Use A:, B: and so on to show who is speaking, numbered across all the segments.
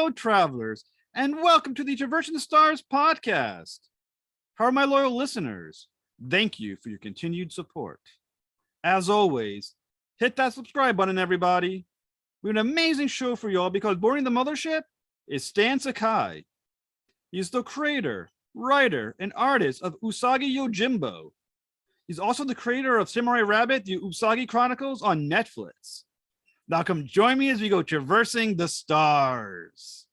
A: fellow travelers, and welcome to the Traversing the Stars podcast. How are my loyal listeners? Thank you for your continued support. As always, hit that subscribe button, everybody. We have an amazing show for y'all because boarding the mothership is Stan Sakai. He's the creator, writer, and artist of Usagi Yojimbo. He's also the creator of Samurai Rabbit, the Usagi Chronicles on Netflix. Now come join me as we go traversing the stars.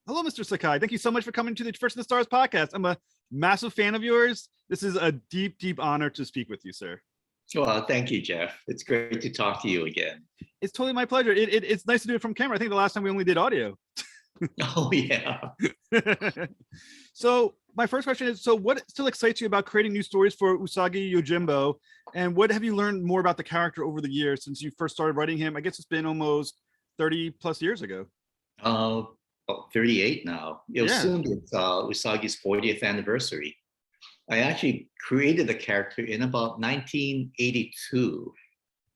A: Hello, Mr. Sakai. Thank you so much for coming to the Traversing the Stars podcast. I'm a massive fan of yours. This is a deep, deep honor to speak with you, sir.
B: Well, thank you, Jeff. It's great to talk to you again.
A: It's totally my pleasure. It's nice to do it from camera. I think the last time we only did audio.
B: Oh, yeah.
A: So my first question is, so what still excites you about creating new stories for Usagi Yojimbo? And what have you learned more about the character over the years since you first started writing him? I guess it's been almost 30 plus years ago.
B: 38 now. It'll soon be Usagi's 40th anniversary. I actually created the character in about 1982.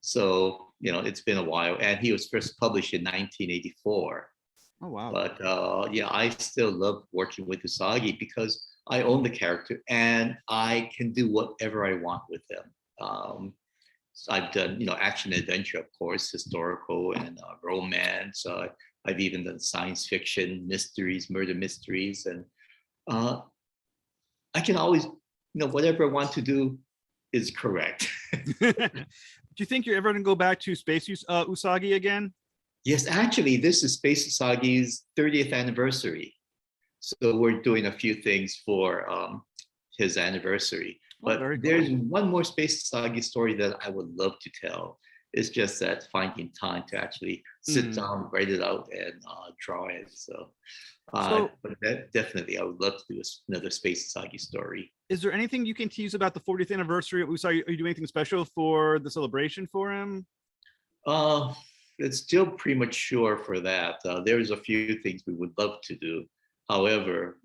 B: So, it's been a while. And he was first published in 1984.
A: Oh, wow.
B: But I still love working with Usagi because I own the character and I can do whatever I want with him. I've done, action adventure, of course, historical and romance. I've even done science fiction, mysteries, murder mysteries. And I can always, whatever I want to do is correct.
A: Do you think you're ever going to go back to Space Usagi again?
B: Yes, actually, this is Space Usagi's 30th anniversary. So we're doing a few things for his anniversary. But there's one more Space Usagi story that I would love to tell. It's just that finding time to actually sit down, write it out, and draw it. But definitely, I would love to do another Space Usagi story.
A: Is there anything you can tease about the 40th anniversary of Usagi? Are you doing anything special for the celebration for him?
B: It's still premature for that. There's a few things we would love to do. However,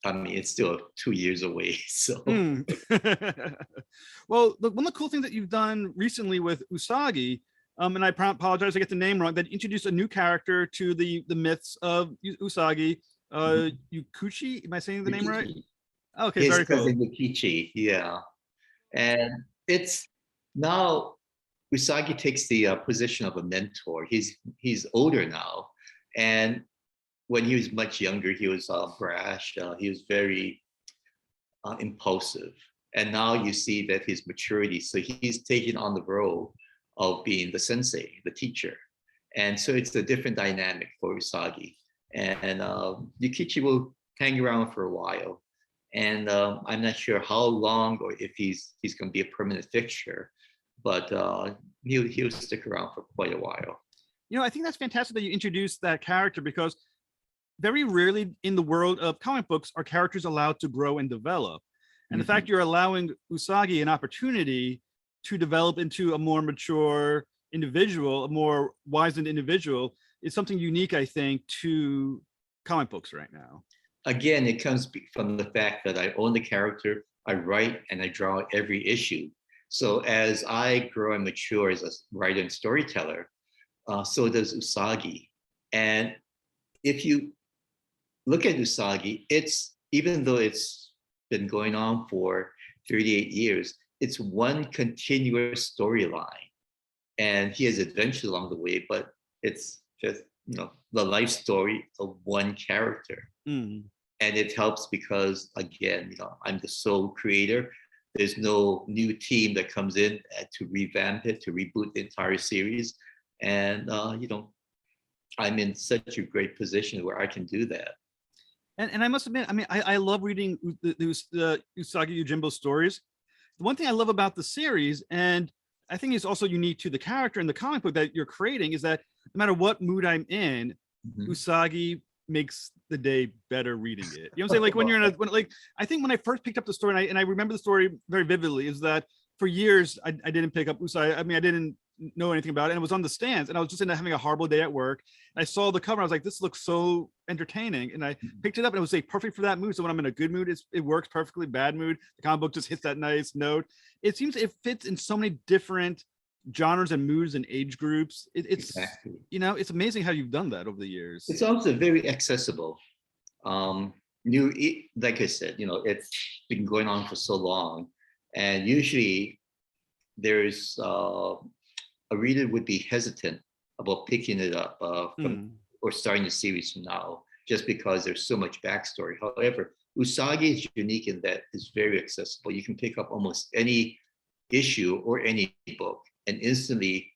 B: it's still 2 years away. So,
A: well, one of the cool things that you've done recently with Usagi, and I apologize, I get the name wrong, that introduced a new character to the myths of Usagi, Yukichi. Am I saying the name right? Okay, very cool.
B: Yukichi, yeah. And it's now Usagi takes the position of a mentor. He's older now, and when he was much younger, he was brash. He was very impulsive, and now you see that his maturity. So he's taken on the role of being the sensei, the teacher, and so it's a different dynamic for Usagi. And Yukichi will hang around for a while, and I'm not sure how long or if he's going to be a permanent fixture. But he'll stick around for quite a while.
A: I think that's fantastic that you introduced that character because very rarely in the world of comic books are characters allowed to grow and develop. And the fact you're allowing Usagi an opportunity to develop into a more mature individual, a more wizened individual, is something unique, I think, to comic books right now.
B: Again, it comes from the fact that I own the character, I write and I draw every issue. So as I grow and mature as a writer and storyteller, so does Usagi. And if you look at Usagi, even though it's been going on for 38 years, it's one continuous storyline. And he has adventures along the way, but it's just, the life story of one character. And it helps because, again, I'm the sole creator. There's no new team that comes in to revamp it, to reboot the entire series. And, I'm in such a great position where I can do that.
A: And I must admit, I love reading the Usagi Yojimbo stories. The one thing I love about the series, and I think it's also unique to the character in the comic book that you're creating, is that no matter what mood I'm in, Usagi makes the day better reading it. You know what I'm saying? Like when you're I think when I first picked up the story, and I remember the story very vividly, is that for years I didn't pick up Usagi. I didn't know anything about it, and it was on the stands, and I was just having a horrible day at work. I saw the cover, I was like, this looks so entertaining, and I picked it up, and it was like perfect for that mood. So when I'm in a good mood, it works perfectly. Bad mood, the comic book just hits that nice note. It seems it fits in so many different genres and moods and age groups. It's
B: Exactly.
A: it's amazing how you've done that over the years.
B: It's also very accessible. Like I said, it's been going on for so long, and usually there's a reader would be hesitant about picking it up from or starting the series from now, just because there's so much backstory. However, Usagi is unique in that it's very accessible. You can pick up almost any issue or any book and instantly,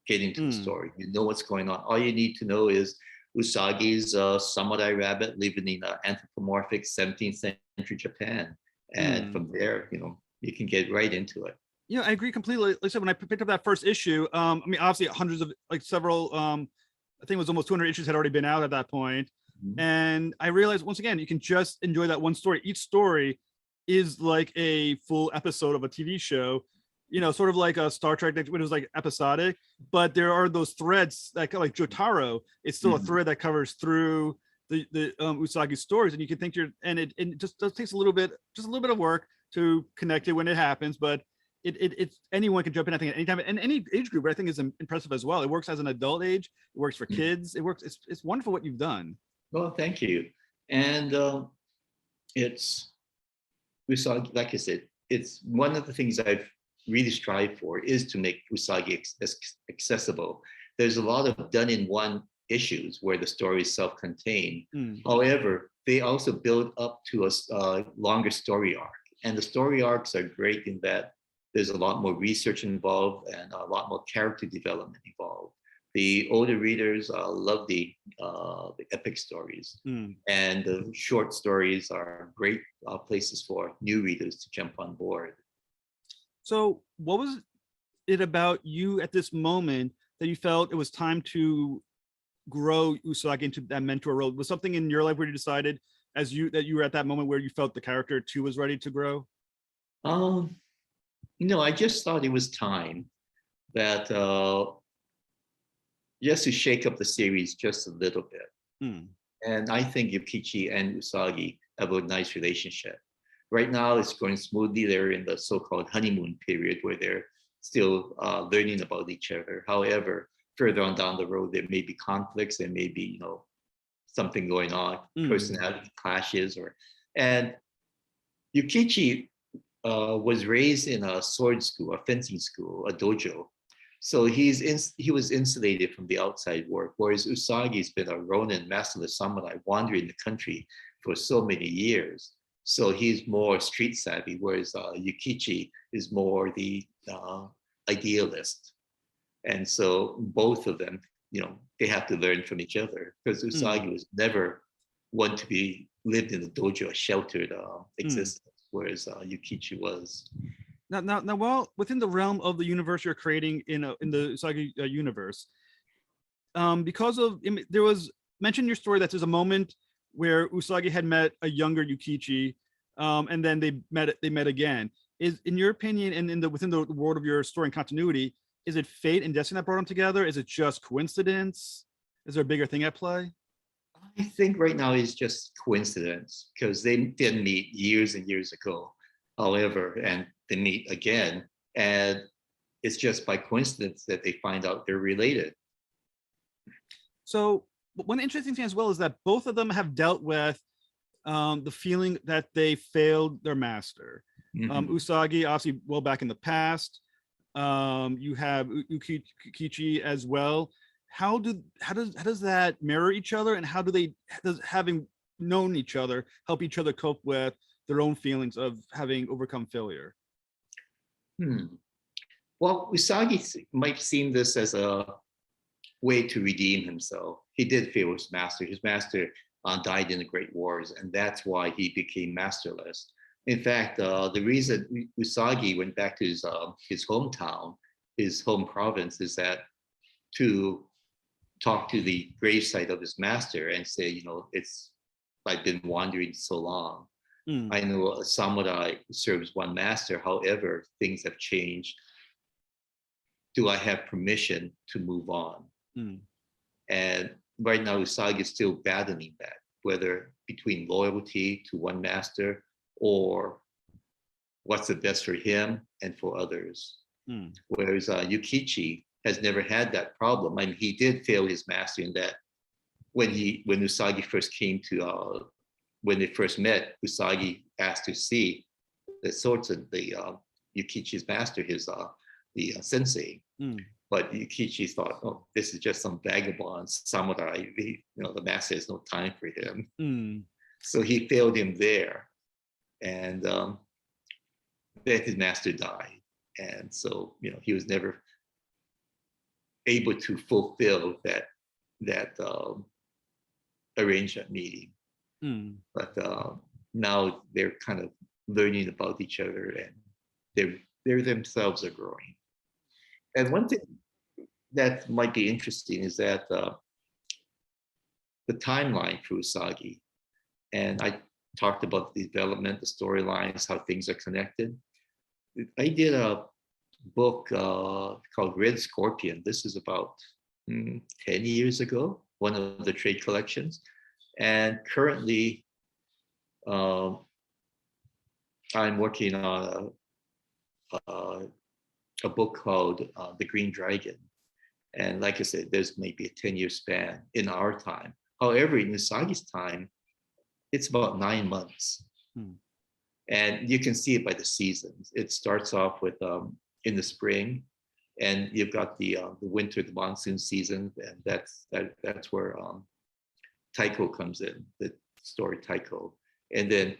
B: get into the story. You know what's going on. All you need to know is Usagi's a samurai rabbit living in anthropomorphic 17th century Japan. And from there, you can get right into it.
A: Yeah, I agree completely. Like I said, when I picked up that first issue, I mean, obviously hundreds of several, I think it was almost 200 issues had already been out at that point. And I realized once again, you can just enjoy that one story. Each story is like a full episode of a TV show, sort of like a Star Trek, which was like episodic, but there are those threads like Jotaro. It's still a thread that covers through the Usagi stories, and you can think it just takes a little bit of work to connect it when it happens, but it's anyone can jump in, I think, at any time and any age group, but I think is impressive as well. It works as an adult age, it works for kids, it works. It's wonderful what you've done.
B: Well, thank you. And it's Usagi, like I said, it's one of the things I've really strived for is to make Usagi accessible. There's a lot of done-in-one issues where the story is self-contained. However, they also build up to a longer story arc. And the story arcs are great in that there's a lot more research involved and a lot more character development involved. The older readers love the epic stories, and the short stories are great places for new readers to jump on board.
A: So what was it about you at this moment that you felt it was time to grow Usagi into that mentor role? Was something in your life where you decided that you were at that moment where you felt the character too was ready to grow?
B: I just thought it was time that just to shake up the series just a little bit. And I think Yukichi and Usagi have a nice relationship. Right now, it's going smoothly. They're in the so-called honeymoon period where they're still learning about each other. However, further on down the road, there may be conflicts. There may be, something going on, personality clashes, and Yukichi was raised in a sword school, a fencing school, a dojo. So he was insulated from the outside world, whereas Usagi's been a Ronin, masterless samurai, wandering the country for so many years. So he's more street savvy, whereas Yukichi is more the idealist. And so both of them, they have to learn from each other, because Usagi was never one to be lived in a dojo, a sheltered existence, whereas Yukichi was.
A: Now, well, within the realm of the universe you're creating in the Usagi universe, because of there was mentioned in your story that there's a moment where Usagi had met a younger Yukichi, and then they met again. Is, in your opinion, and within the world of your story and continuity, is it fate and destiny that brought them together? Is it just coincidence? Is there a bigger thing at play?
B: I think right now it's just coincidence, because they didn't meet years and years ago. However, and they meet again, and it's just by coincidence that they find out they're related.
A: So one interesting thing as well is that both of them have dealt with the feeling that they failed their master. Usagi, obviously, well back in the past. You have Yukichi as well. How does that mirror each other, and how does having known each other help each other cope with their own feelings of having overcome failure?
B: Well, Usagi might seem this as a way to redeem himself. He did fail his master. His master died in the Great Wars, and that's why he became masterless. In fact, the reason Usagi went back to his hometown, his home province, is that to talk to the gravesite of his master and say, I've been wandering so long. I know a samurai serves one master. However, things have changed. Do I have permission to move on? And right now, Usagi is still battling that, whether between loyalty to one master or what's the best for him and for others.
A: Hmm.
B: whereas Yukichi has never had that problem. I mean, he did fail his master in that when Usagi first came to when they first met, Usagi asked to see the swords of the Yukichi's master, the sensei.
A: Hmm.
B: But Yukichi thought, oh, this is just some vagabond samurai. The master has no time for him.
A: Hmm.
B: So he failed him there. And then his master died. And so, he was never able to fulfill that arrangement meeting.
A: Hmm.
B: But now they're kind of learning about each other, and they themselves are growing. And one thing that might be interesting is that the timeline for Usagi, and I talked about the development, the storylines, how things are connected. I did a book called Red Scorpion. This is about 10 years ago, one of the trade collections. And currently, I'm working on a book called The Green Dragon. And like I said, there's maybe a 10-year span in our time. However, in Usagi's time, it's about 9 months. And you can see it by the seasons. It starts off with in the spring, and you've got the winter, the monsoon season, and that's where Taiko comes in, the story Taiko. And then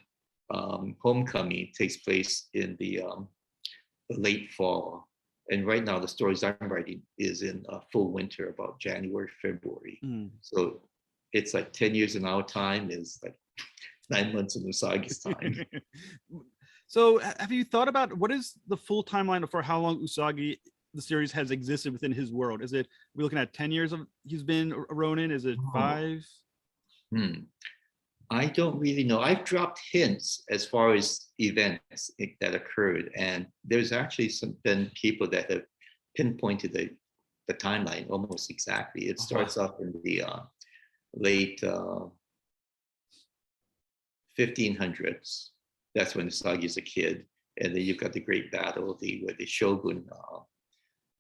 B: Homecoming takes place in the late fall. And right now, the stories I'm writing is in full winter, about January, February. So it's like 10 years in our time is like 9 months in Usagi's time.
A: So have you thought about what is the full timeline for how long Usagi, the series, has existed within his world? Is it, we're looking at 10 years of he's been a Ronin? Is it 5?
B: I don't really know. I've dropped hints as far as events that occurred, and there's actually been people that have pinpointed the timeline almost exactly. It starts off in the late 1500s. That's when Usagi's a kid, and then you've got the great battle, where the shogun,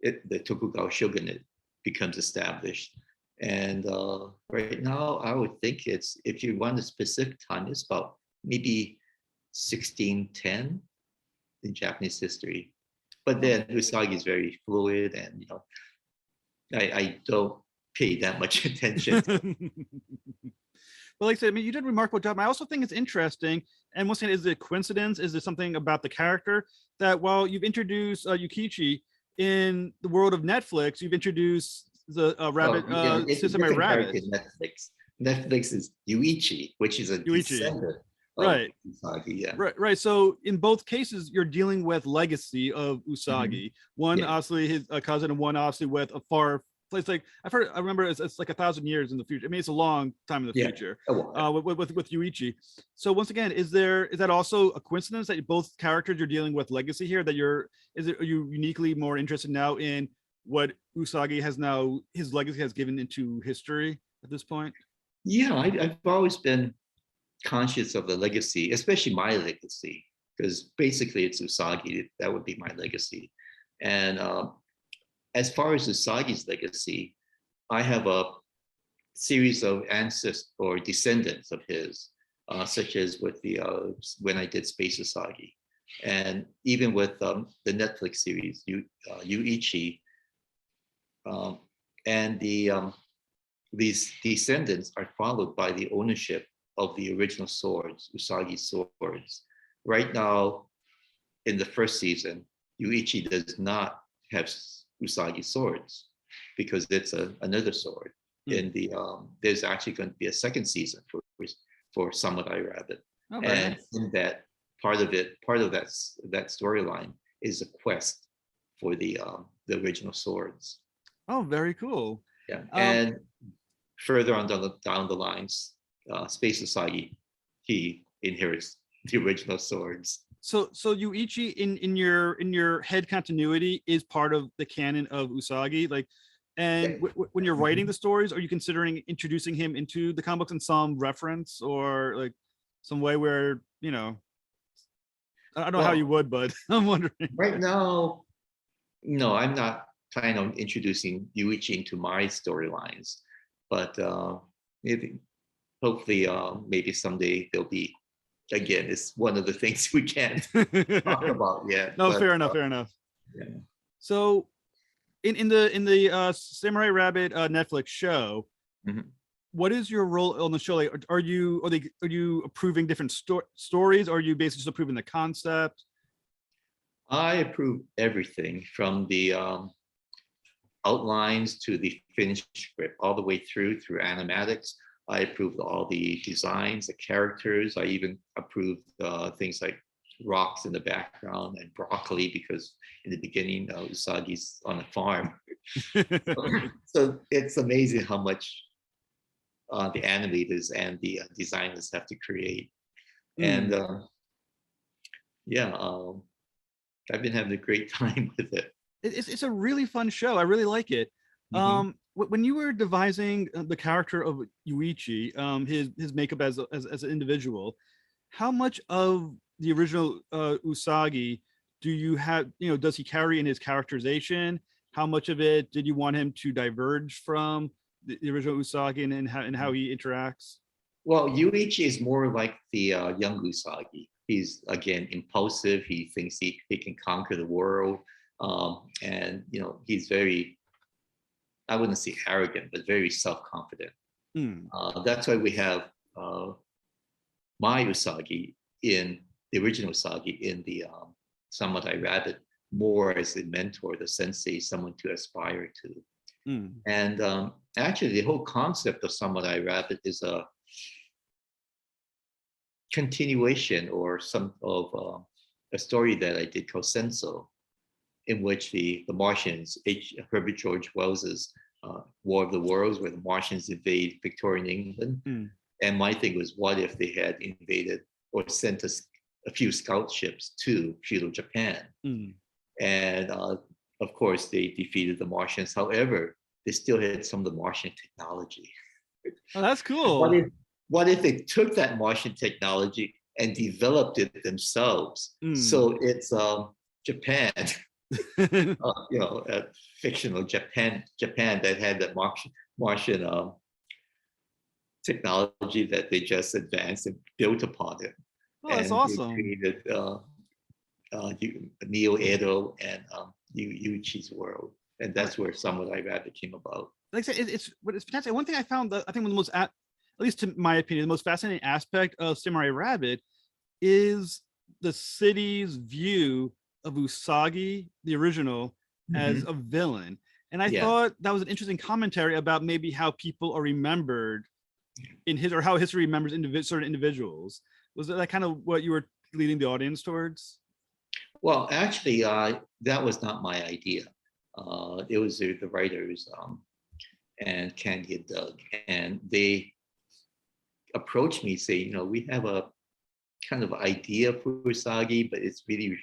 B: the Tokugawa shogunate becomes established. And right now, I would think it's, if you want a specific time, it's about maybe 1610 in Japanese history. But then Usagi is very fluid, and I don't pay that much attention.
A: Well, like I said, I mean, you did a remarkable job. I also think it's interesting. And once again, is it a coincidence? Is there something about the character that while you've introduced Yukichi in the world of Netflix, you've introduced the rabbit,
B: it's a
A: System
B: different
A: Rabbit.
B: character in Netflix. Netflix is Yuichi, which is a descendant
A: right
B: of Usagi. Yeah.
A: Right. So in both cases, you're dealing with legacy of Usagi. One obviously his cousin, and one obviously with a far place. Like I remember it's like 1,000 years in the future. I mean, it's a long time in the future with Yuichi. So once again, is that also a coincidence that both characters you're dealing with legacy here? That are you uniquely more interested now in what Usagi has now, his legacy has given into history at this point?
B: Yeah, I've always been conscious of the legacy, especially my legacy, because basically it's Usagi. That would be my legacy. And as far as Usagi's legacy, I have a series of ancestors or descendants of his, such as with the when I did Space Usagi, and even with the Netflix series Yuichi, and these descendants are followed by the ownership of the original swords, Usagi swords. Right now, in the first season, Yuichi does not have Usagi swords because it's another sword. In the there's actually going to be a second season for Samurai Rabbit, and nice. In that part of that storyline is a quest for the original swords.
A: Oh, very cool.
B: Yeah, and further on down the lines, Space Usagi, he inherits the original swords.
A: So Yuichi in your head continuity is part of the canon of Usagi, like, and when you're writing the stories, are you considering introducing him into the comic books in some reference or like some way where, I don't know how you would, but I'm wondering.
B: Right now, No, I'm not planning on introducing Yuichi into my storylines, but maybe, hopefully, maybe someday there'll be. Again, it's one of the things we can't talk about yet.
A: No,
B: But
A: fair enough, fair enough.
B: yeah.
A: So in the Samurai Rabbit Netflix show,
B: Mhm.
A: what is your role on the show? Like, are you approving different stories, or are you basically just approving the concept?
B: I approve everything from the outlines to the finished script, all the way through animatics. I approved all the designs, the characters. I even approved things like rocks in the background and broccoli, because in the beginning, Usagi's on a farm. So it's amazing how much the animators and the designers have to create. And yeah, I've been having a great time with it.
A: It's a really fun show. I really like it.
B: Mhm.
A: When you were devising the character of Yuichi, his makeup as an individual, how much of the original Usagi do you have? You know, does he carry in his characterization? How much of it did you want him to diverge from the original Usagi, and how he interacts?
B: Well, Yuichi is more like the young Usagi. He's, again, impulsive. He thinks he can conquer the world. And, he's very, I wouldn't say arrogant, but very self-confident.
A: Hmm.
B: That's why we have my Usagi in the original Usagi in the Samurai Rabbit more as a mentor, the sensei, someone to aspire to.
A: Hmm.
B: And actually, the whole concept of Samurai Rabbit is a continuation or some of a story that I did called Senso, in which the Martians, Herbert George Wells's War of the Worlds, where the Martians invade Victorian England.
A: Hmm.
B: And my thing was, what if they had invaded or sent us a few scout ships to feudal Japan?
A: Hmm.
B: And of course, they defeated the Martians. However, they still had some of the Martian technology.
A: Oh, that's
B: What
A: cool.
B: if, what if they took that Martian technology and developed it themselves?
A: Hmm.
B: So it's Japan, fictional Japan that had that Martian technology that they just advanced and built upon it,
A: Oh, that's
B: and they
A: awesome.
B: created Neo Edo and Yuichi's world, and
A: Well,
B: that's where Samurai Rabbit came about.
A: like I said, it's fantastic. One thing I found that I think one of the most, at least to my opinion, the most fascinating aspect of Samurai Rabbit is the city's view of Usagi, the original, as
B: Mhm.
A: a villain. And I
B: Yeah.
A: thought that was an interesting commentary about maybe how people are remembered in his, or how history remembers certain individuals. Was that kind of what you were leading the audience towards?
B: Well, actually, that was not my idea. It was the writers and Candy and Doug, and they approached me saying, we have a kind of idea for Usagi, but it's really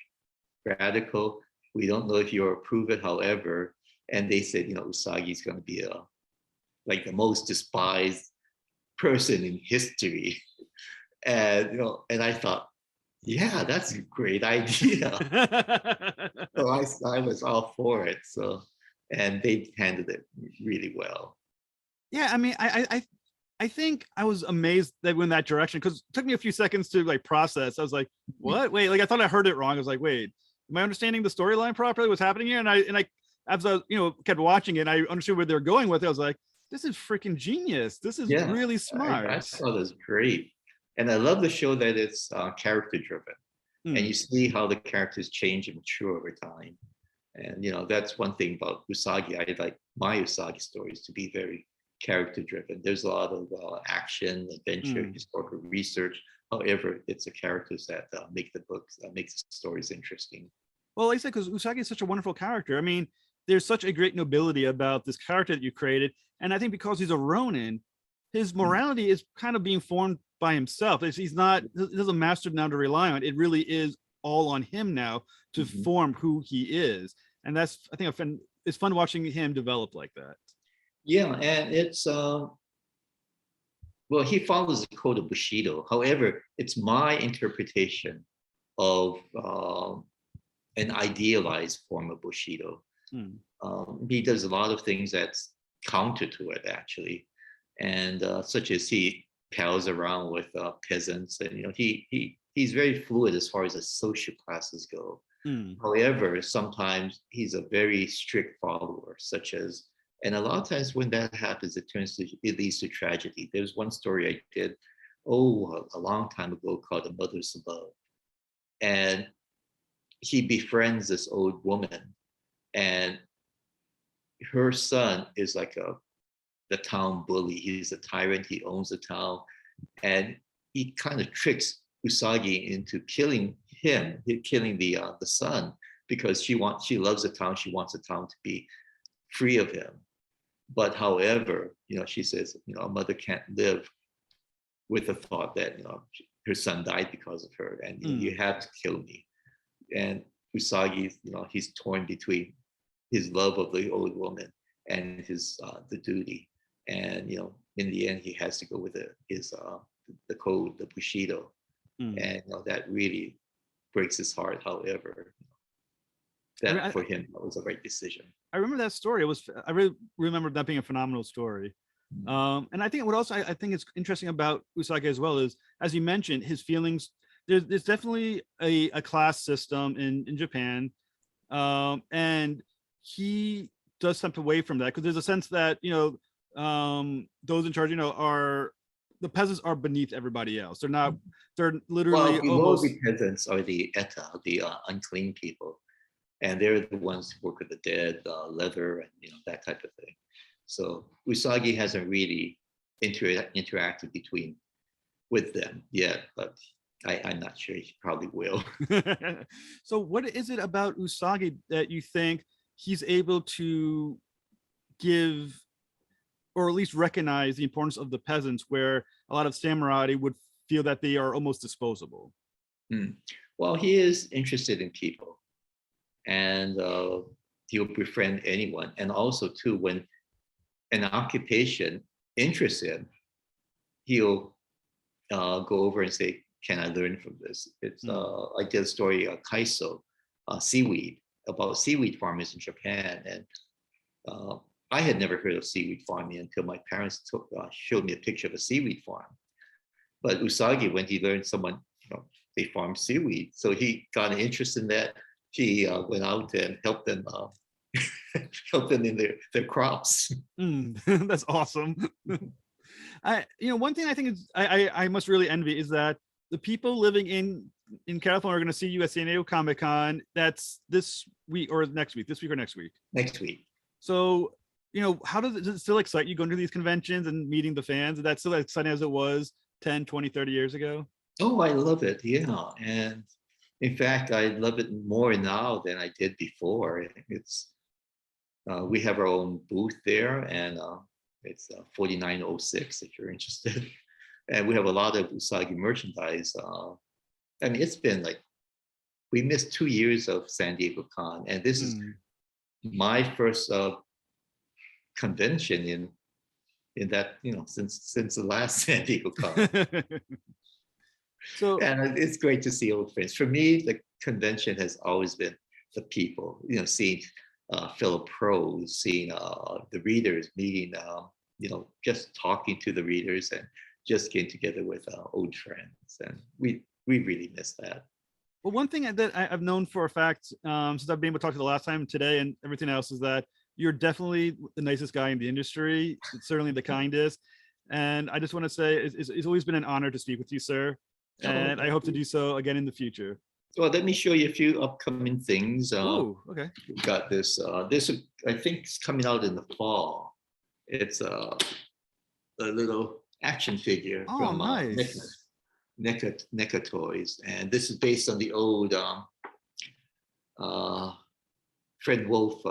B: radical. We don't know if you approve it, however. And they said, Usagi is going to be like the most despised person in history. And and I thought, yeah, that's a great idea. So I was all for it. So, and they handled it really well.
A: Yeah, I mean, I think I was amazed that went that direction, because it took me a few seconds to like process. I was like, what? Wait, like I thought I heard it wrong. I was like, wait, am I understanding the storyline properly? What's happening here? And I as I kept watching it, I understood where they're going with it. I was like, this is freaking genius. This is
B: Yeah,
A: really
B: I
A: smart.
B: thought it was great. And I love the show that it's character driven. And you
A: Hmm.
B: see how the characters change and mature over time. And that's one thing about Usagi. I like my Usagi stories to be very character driven. There's a lot of action, adventure,
A: Hmm.
B: historical research. However, it's the characters that make the books, makes the stories interesting.
A: Well, like I said, because Usagi is such a wonderful character. I mean, there's such a great nobility about this character that you created. And I think because he's a Ronin, his
B: Mm.
A: morality is kind of being formed by himself. He's not, he doesn't master now to rely on. It really is all on him now to
B: Mhm.
A: form who he is. And that's, I think, it's fun watching him develop like that.
B: Yeah, and it's well, he follows the code of Bushido. However, it's my interpretation of an idealized form of Bushido.
A: Hmm.
B: He does a lot of things that's counter to it, actually, and such as he pals around with peasants, and he's very fluid as far as the social classes go.
A: Hmm.
B: However, sometimes he's a very strict follower, such as, and a lot of times when that happens, it leads to tragedy. There's one story I did, a long time ago, called The Mother's Love. And he befriends this old woman, and her son is like the town bully. He's a tyrant. He owns the town, and he kind of tricks Usagi into killing the son, because she loves the town. She wants the town to be free of him. But however, she says, a mother can't live with the thought that her son died because of her, and you have to kill me. And Usagi, he's torn between his love of the old woman and his the duty, and in the end he has to go with the code, the Bushido, and that really breaks his heart. However, for him that was the right decision.
A: I remember that story. I really remember that being a phenomenal story. And I think what also I think is interesting about Usagi as well is, as you mentioned, his feelings. There's definitely a class system in Japan, and he does step away from that because there's a sense that those in charge are the peasants are beneath everybody else. They're literally
B: below the peasants are the eta, the unclean people, and they're the ones who work with the dead, leather, and that type of thing. So Usagi hasn't really interacted with them yet, but I'm not sure. He probably will.
A: So what is it about Usagi that you think he's able to give, or at least recognize, the importance of the peasants, where a lot of samurai would feel that they are almost disposable?
B: Well, he is interested in people, and he'll befriend anyone. And also, too, when an occupation interests him, he'll go over and say, can I learn from this? I did a story, kaiso, seaweed, about seaweed farmers in Japan. And I had never heard of seaweed farming until my parents showed me a picture of a seaweed farm. But Usagi, when he learned they farm seaweed, so he got an interest in that. He went out and helped them help them in their crops.
A: That's awesome. One thing I think is I must really envy is that the people living in California are going to see you at San Diego Comic-Con. That's this week or next week. This week or next week?
B: Next week.
A: So, how does it still excite you going to these conventions and meeting the fans? Is that still as exciting as it was 10, 20, 30 years ago?
B: Oh, I love it. Yeah. And in fact, I love it more now than I did before. It's we have our own booth there, and it's 4906 if you're interested. And we have a lot of Usagi merchandise. It's been we missed 2 years of San Diego Con, and this is my first convention in that, since the last San Diego Con.
A: So,
B: and it's great to see old friends. For me, the convention has always been the people, seeing fellow pros, seeing the readers, meeting, just talking to the readers and just getting together with old friends. And we really miss that.
A: Well, one thing that I've known for a fact, since I've been able to talk to the last time today and everything else, is that you're definitely the nicest guy in the industry, certainly the kindest. And I just want to say it's always been an honor to speak with you, sir. And I hope to do so again in the future.
B: Well, let me show you a few upcoming things.
A: Oh, okay.
B: We've got this. This I think is coming out in the fall. It's a little action figure from
A: nice.
B: NECA Toys, and this is based on the old Fred Wolf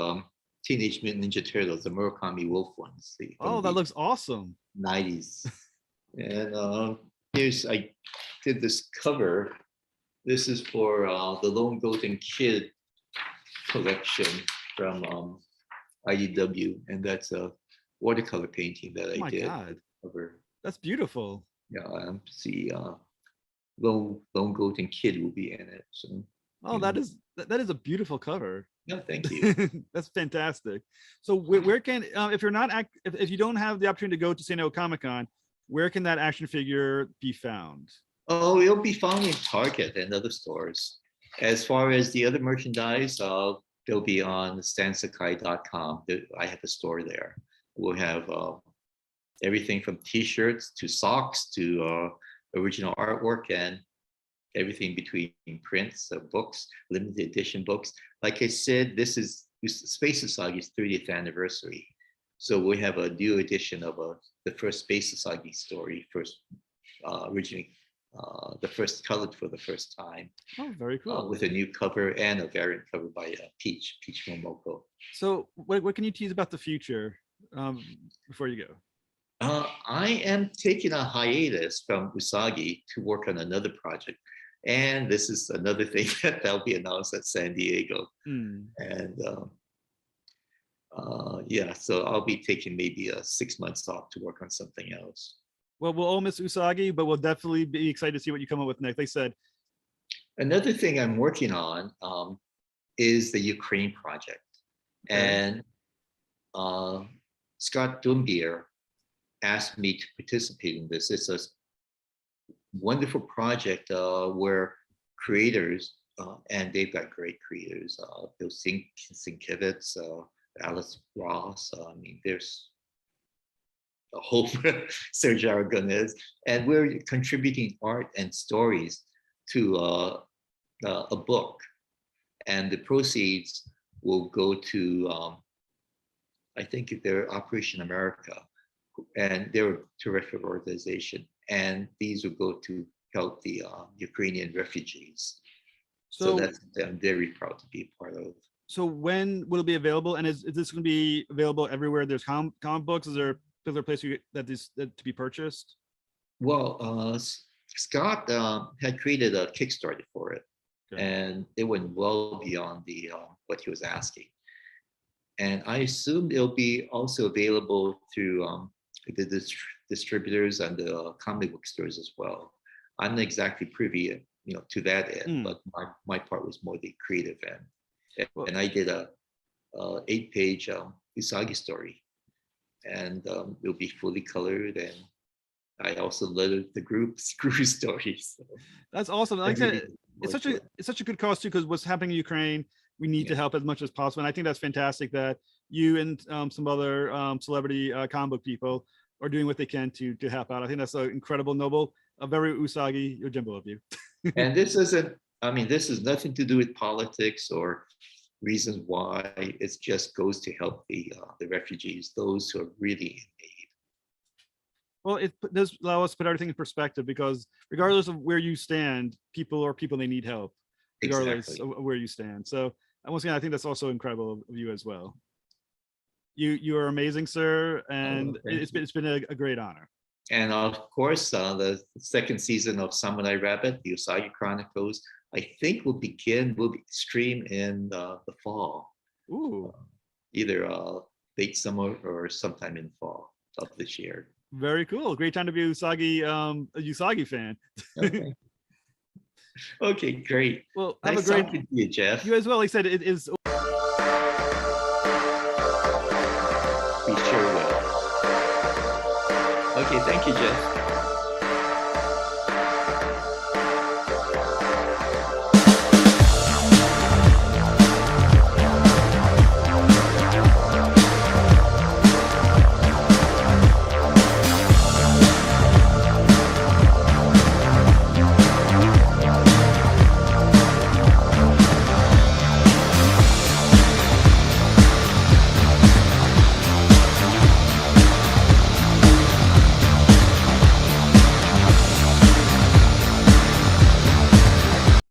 B: Teenage Mutant Ninja Turtles, the Murakami Wolf ones.
A: That looks awesome.
B: 90s. And I did this cover. This is for the Lone Golden Kid collection from IDW, and that's a watercolor painting that I did.
A: God.
B: Cover.
A: That's beautiful.
B: Yeah, see, Lone Golden Kid will be in it. So,
A: that is That is a beautiful cover.
B: No, thank you.
A: That's fantastic. So where can if you're not if you don't have the opportunity to go to San Diego Comic-Con, where can that action figure be found?
B: Oh, it'll be found in Target and other stores. As far as the other merchandise, they'll be on stansakai.com. I have a store there. We'll have everything from T-shirts to socks to original artwork and everything between prints, books, limited edition books. Like I said, this is Space Usagi's 30th anniversary. So we have a new edition of the first Space Usagi story, originally the first colored for the first time.
A: Oh, very cool.
B: With a new cover and a variant cover by Peach Momoko.
A: So what can you tease about the future before you go?
B: I am taking a hiatus from Usagi to work on another project. And this is another thing that'll be announced at San Diego. And yeah, so I'll be taking maybe 6 months off to work on something else.
A: Well, we'll all miss Usagi, but we'll definitely be excited to see what you come up with next. Like I said,
B: another thing I'm working on is the Ukraine project. Okay. And Scott Dumbier asked me to participate in this. It's a wonderful project where creators, and they've got great creators, Bill Sienkiewicz, Alice Ross, I mean, there's a whole Serge Aragonés, and we're contributing art and stories to a book. And the proceeds will go to, I think they're Operation America, and they're a terrific organization. And these will go to help the Ukrainian refugees. So that's I'm very proud to be a part of.
A: So when will it be available? And is this going to be available everywhere? There's comic books. Is there a particular place that to be purchased?
B: Well, Scott had created a Kickstarter for it, and it went well beyond the what he was asking. And I assume it'll be also available through the distributors and the comic book stores as well. I'm not exactly privy, to that end, but my part was more the creative end. And I did a 8-page Usagi story, and it'll be fully colored. And I also lettered the group's crew stories. So.
A: That's awesome. Like I said, it's such a good cause too, because what's happening in Ukraine, we need to help as much as possible. And I think that's fantastic that you and some other celebrity comic book people are doing what they can to help out. I think that's an incredible, noble, a very Usagi Yojimbo of you.
B: And this is nothing to do with politics or reasons why. It just goes to help the refugees, those who are really in need.
A: Well, it does allow us to put everything in perspective, because regardless of where you stand, people they need help, regardless of where you stand. So once again, I think that's also incredible of you as well. You are amazing, sir, and it's been a great honor.
B: And of course, the second season of Samurai Rabbit, the Usagi Chronicles, I think will stream in the fall.
A: Ooh.
B: Either late summer or sometime in fall of this year.
A: Very cool. Great time to be a Usagi fan.
B: Okay. Okay, great.
A: Well,
B: have a great talking to you, Jeff.
A: You as well. Like I said, it is.
B: We sure will. Okay, thank you, Jeff.